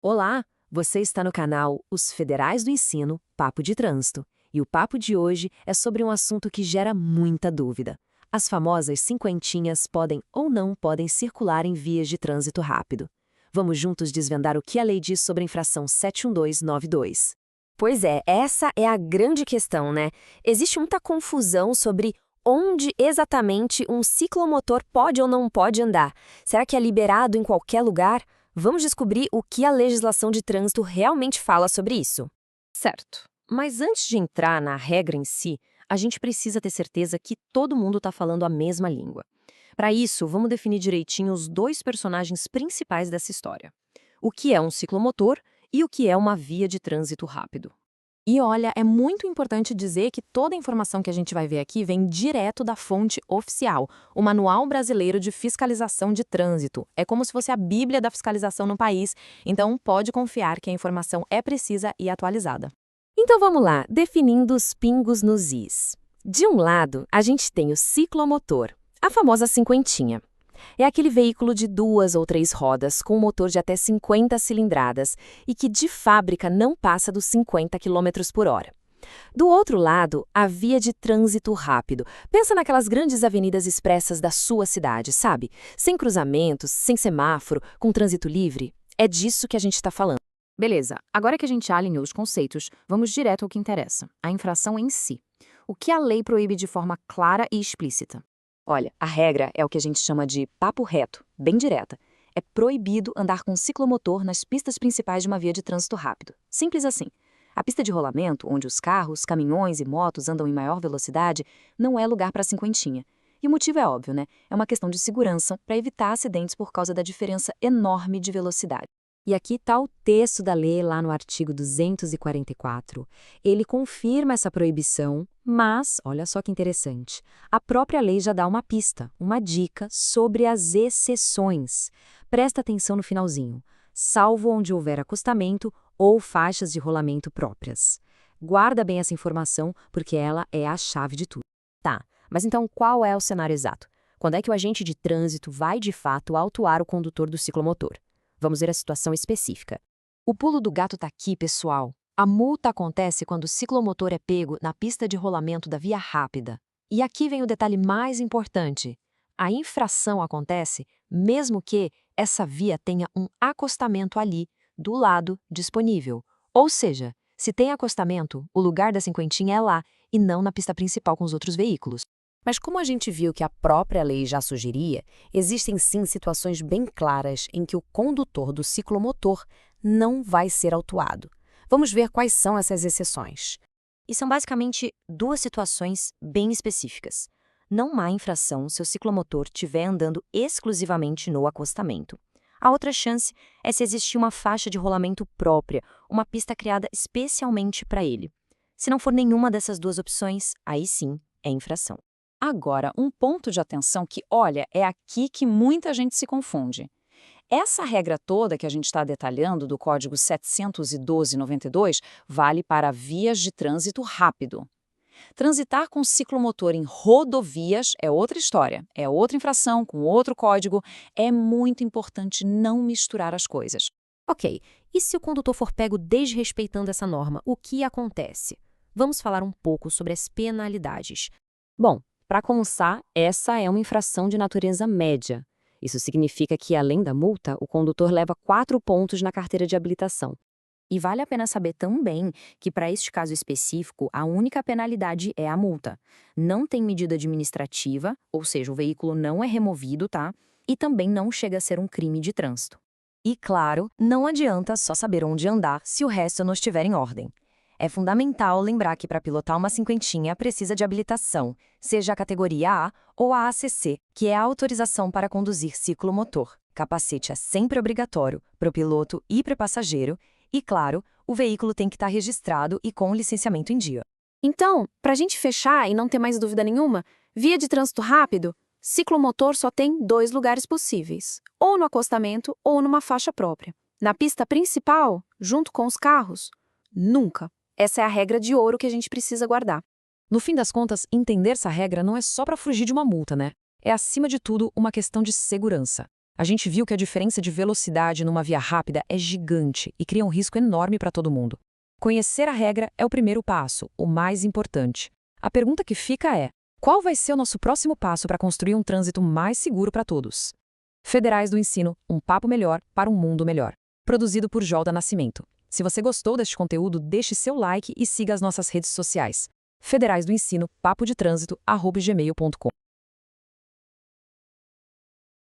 Olá, você está no canal Os Federais do Ensino, Papo de Trânsito. E o papo de hoje é sobre um assunto que gera muita dúvida. As famosas cinquentinhas podem ou não podem circular em vias de trânsito rápido. Vamos juntos desvendar o que a lei diz sobre a infração 71292. Pois é, essa é a grande questão, né? Existe muita confusão sobre onde exatamente um ciclomotor pode ou não pode andar. Será que é liberado em qualquer lugar? Vamos descobrir o que a legislação de trânsito realmente fala sobre isso. Certo. Mas antes de entrar na regra em si, a gente precisa ter certeza que todo mundo está falando a mesma língua. Para isso, vamos definir direitinho os dois personagens principais dessa história. O que é um ciclomotor e o que é uma via de trânsito rápido. E olha, é muito importante dizer que toda a informação que a gente vai ver aqui vem direto da fonte oficial, o Manual Brasileiro de Fiscalização de Trânsito. É como se fosse a Bíblia da fiscalização no país, então pode confiar que a informação é precisa e atualizada. Então vamos lá, definindo os pingos nos is. De um lado, a gente tem o ciclomotor, a famosa cinquentinha. É aquele veículo de 2 ou 3 rodas com um motor de até 50 cilindradas e que de fábrica não passa dos 50 km por hora. Do outro lado, a via de trânsito rápido. Pensa naquelas grandes avenidas expressas da sua cidade, sabe? Sem cruzamentos, sem semáforo, com trânsito livre. É disso que a gente está falando. Beleza, agora que a gente alinhou os conceitos, vamos direto ao que interessa, a infração em si. O que a lei proíbe de forma clara e explícita? Olha, a regra é o que a gente chama de papo reto, bem direta. É proibido andar com ciclomotor nas pistas principais de uma via de trânsito rápido. Simples assim. A pista de rolamento, onde os carros, caminhões e motos andam em maior velocidade, não é lugar para cinquentinha. E o motivo é óbvio, né? É uma questão de segurança para evitar acidentes por causa da diferença enorme de velocidade. E aqui está o texto da lei lá no artigo 244. Ele confirma essa proibição, mas, olha só que interessante, a própria lei já dá uma pista, uma dica sobre as exceções. Presta atenção no finalzinho. Salvo onde houver acostamento ou faixas de rolamento próprias. Guarda bem essa informação, porque ela é a chave de tudo. Tá, mas então qual é o cenário exato? Quando é que o agente de trânsito vai de fato autuar o condutor do ciclomotor? Vamos ver a situação específica. O pulo do gato tá aqui, pessoal. A multa acontece quando o ciclomotor é pego na pista de rolamento da via rápida. E aqui vem o detalhe mais importante. A infração acontece mesmo que essa via tenha um acostamento ali, do lado disponível. Ou seja, se tem acostamento, o lugar da cinquentinha é lá e não na pista principal com os outros veículos. Mas como a gente viu que a própria lei já sugeria, existem sim situações bem claras em que o condutor do ciclomotor não vai ser autuado. Vamos ver quais são essas exceções. E são basicamente duas situações bem específicas. Não há infração se o ciclomotor estiver andando exclusivamente no acostamento. A outra chance é se existir uma faixa de rolamento própria, uma pista criada especialmente para ele. Se não for nenhuma dessas duas opções, aí sim é infração. Agora, um ponto de atenção que, olha, é aqui que muita gente se confunde. Essa regra toda que a gente está detalhando do Código 712/92 vale para vias de trânsito rápido. Transitar com ciclomotor em rodovias é outra história, é outra infração, com outro código. É muito importante não misturar as coisas. Ok, e se o condutor for pego desrespeitando essa norma, o que acontece? Vamos falar um pouco sobre as penalidades. Bom, para começar, essa é uma infração de natureza média. Isso significa que, além da multa, o condutor leva 4 pontos na carteira de habilitação. E vale a pena saber também que, para este caso específico, a única penalidade é a multa. Não tem medida administrativa, ou seja, o veículo não é removido, tá? E também não chega a ser um crime de trânsito. E, claro, não adianta só saber onde andar se o resto não estiver em ordem. É fundamental lembrar que para pilotar uma cinquentinha precisa de habilitação, seja a categoria A ou a ACC, que é a autorização para conduzir ciclomotor. Capacete é sempre obrigatório para o piloto e para o passageiro. E, claro, o veículo tem que estar registrado e com o licenciamento em dia. Então, para a gente fechar e não ter mais dúvida nenhuma, via de trânsito rápido, ciclomotor só tem 2 lugares possíveis, ou no acostamento ou numa faixa própria. Na pista principal, junto com os carros, nunca. Essa é a regra de ouro que a gente precisa guardar. No fim das contas, entender essa regra não é só para fugir de uma multa, né? É, acima de tudo, uma questão de segurança. A gente viu que a diferença de velocidade numa via rápida é gigante e cria um risco enorme para todo mundo. Conhecer a regra é o primeiro passo, o mais importante. A pergunta que fica é: qual vai ser o nosso próximo passo para construir um trânsito mais seguro para todos? Federais do Ensino, um papo melhor para um mundo melhor. Produzido por Jolda Nascimento. Se você gostou deste conteúdo, deixe seu like e siga as nossas redes sociais. Federais do Ensino, papo de trânsito, @gmail.com.